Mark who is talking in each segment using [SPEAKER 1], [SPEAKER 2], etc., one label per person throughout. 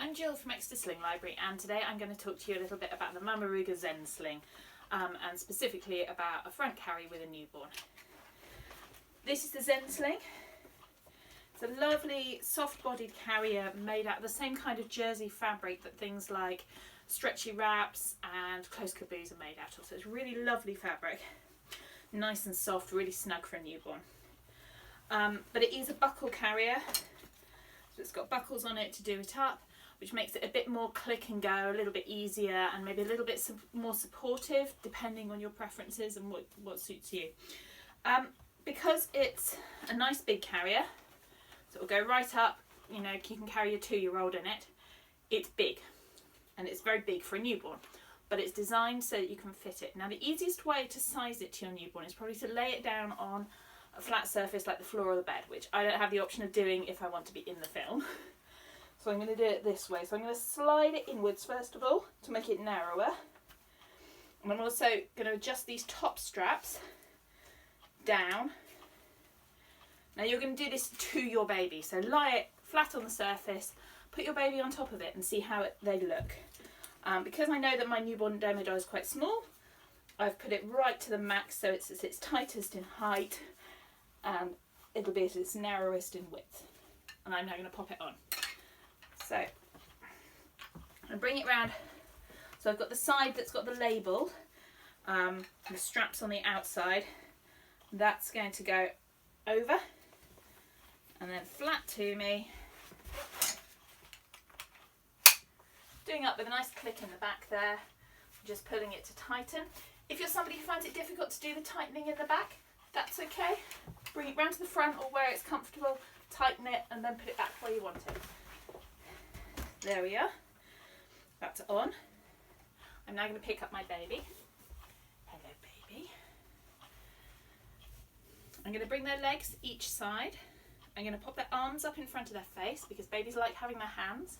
[SPEAKER 1] I'm Jill from Exeter Sling Library, and today I'm going to talk to you a little bit about the Mamaruga Zensling, and specifically about a front carry with a newborn. This is the Zensling. It's a lovely soft-bodied carrier made out of the same kind of jersey fabric that things like stretchy wraps and close caboos are made out of. So it's really lovely fabric, nice and soft, really snug for a newborn. But it is a buckle carrier, so it's got buckles on it to do it up, which makes it a bit more click and go, a little bit easier and maybe a little bit more supportive depending on your preferences and what suits you. Because it's a nice big carrier, so it'll go right up, you know, you can carry a 2-year-old in it. It's big, and it's very big for a newborn, but it's designed so that you can fit it. Now the easiest way to size it to your newborn is probably to lay it down on a flat surface like the floor or the bed, which I don't have the option of doing if I want to be in the film. So I'm going to do it this way. So I'm going to slide it inwards first of all to make it narrower. And I'm also going to adjust these top straps down. Now you're going to do this to your baby. So lie it flat on the surface, put your baby on top of it and see how they look. Because I know that my newborn demo doll is quite small, I've put it right to the max so it's at its tightest in height and it'll be at its narrowest in width. And I'm now going to pop it on. So I'm going to bring it round. So I've got the side that's got the label, the straps on the outside. That's going to go over and then flat to me, doing up with a nice click in the back there, just pulling it to tighten. If you're somebody who finds it difficult to do the tightening in the back, that's okay. Bring it round to the front or where it's comfortable, tighten it and then put it back where you want it. There we are, that's on. I'm now going to pick up my baby. Hello baby. I'm going to bring their legs each side. I'm going to pop their arms up in front of their face because babies like having their hands.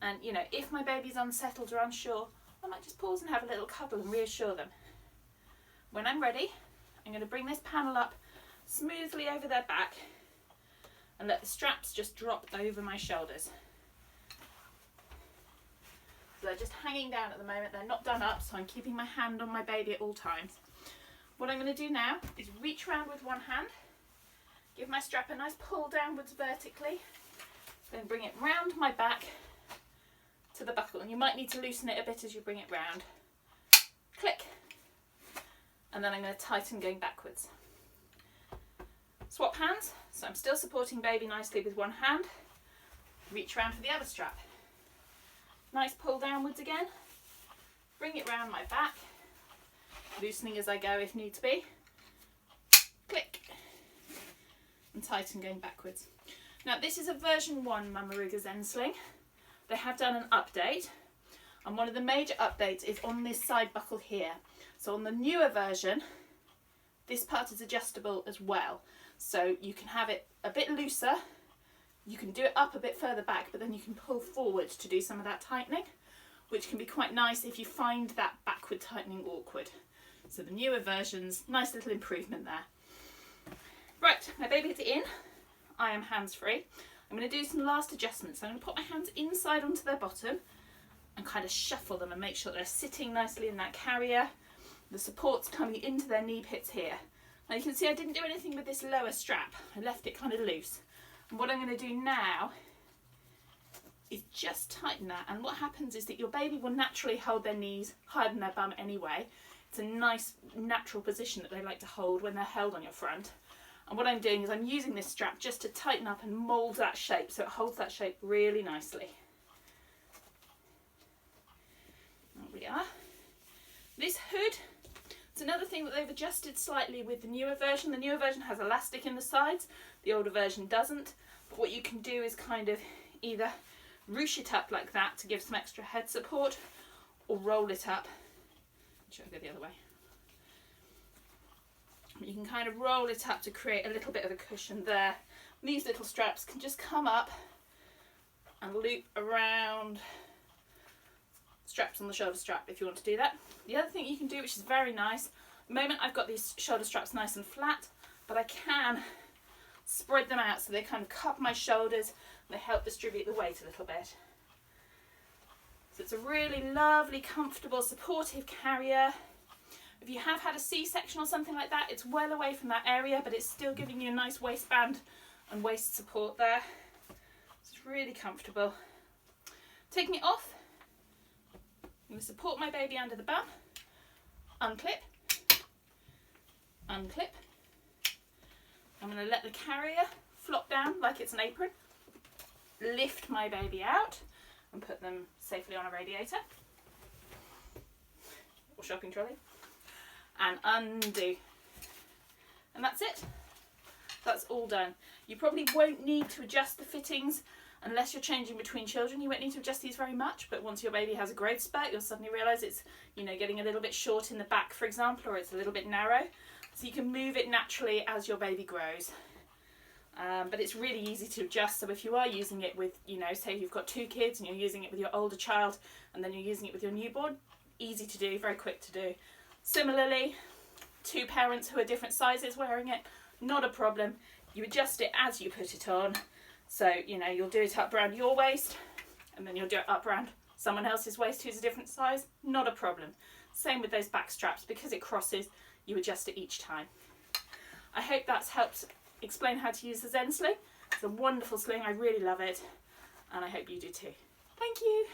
[SPEAKER 1] And you know, if my baby's unsettled or unsure, I might just pause and have a little cuddle and reassure them. When I'm ready, I'm going to bring this panel up smoothly over their back and let the straps just drop over my shoulders. So they're just hanging down at the moment, they're not done up, so I'm keeping my hand on my baby at all times. What I'm going to do now is reach around with one hand, give my strap a nice pull downwards vertically, then bring it round my back to the buckle, and you might need to loosen it a bit as you bring it round. Click, and then I'm going to tighten going backwards. Swap hands, so I'm still supporting baby nicely with one hand, reach round for the other strap. Nice pull downwards again, bring it round my back, loosening as I go if need to be, click, and tighten going backwards. Now this is a version 1 Mamaruga Zensling. They have done an update, and one of the major updates is on this side buckle here. So on the newer version, this part is adjustable as well. So you can have it a bit looser, you can do it up a bit further back, but then you can pull forward to do some of that tightening, which can be quite nice if you find that backward tightening awkward. So the newer versions, nice little improvement there. Right, my baby's in, I am hands-free. I'm going to do some last adjustments. I'm going to put my hands inside onto their bottom and kind of shuffle them and make sure they're sitting nicely in that carrier. The support's coming into their knee pits here. Now you can see I didn't do anything with this lower strap. I left it kind of loose. And what I'm going to do now is just tighten that. And what happens is that your baby will naturally hold their knees higher than their bum anyway. It's a nice natural position that they like to hold when they're held on your front. And what I'm doing is I'm using this strap just to tighten up and mould that shape so it holds that shape really nicely. There we are. This hood, it's another thing that they've adjusted slightly with the newer version. The newer version has elastic in the sides, the older version doesn't. But what you can do is kind of either ruche it up like that to give some extra head support, or roll it up. Should I go the other way? You can kind of roll it up to create a little bit of a cushion there. And these little straps can just come up and loop around straps on the shoulder strap if you want to do that. The other thing you can do, which is very nice, at the moment I've got these shoulder straps nice and flat, but I can spread them out so they kind of cup my shoulders and they help distribute the weight a little bit. So it's a really lovely, comfortable, supportive carrier. If you have had a C-section or something like that, it's well away from that area, but it's still giving you a nice waistband and waist support there. It's really comfortable. Taking it off, I'm going to support my baby under the bum, unclip, unclip. I'm going to let the carrier flop down like it's an apron, lift my baby out and put them safely on a radiator or shopping trolley, and undo. And that's it. That's all done. You probably won't need to adjust the fittings unless you're changing between children. You won't need to adjust these very much, but once your baby has a growth spurt, you'll suddenly realise it's, you know, getting a little bit short in the back, for example, or it's a little bit narrow. So you can move it naturally as your baby grows. But it's really easy to adjust. So if you are using it with, you know, say you've got 2 kids and you're using it with your older child and then you're using it with your newborn, easy to do, very quick to do. Similarly, 2 parents who are different sizes wearing it, not a problem. You adjust it as you put it on. So, you know, you'll do it up around your waist and then you'll do it up around someone else's waist who's a different size, not a problem. Same with those back straps, because it crosses, you adjust it each time. I hope that's helped explain how to use the Zensling. It's a wonderful sling, I really love it, and I hope you do too. Thank you.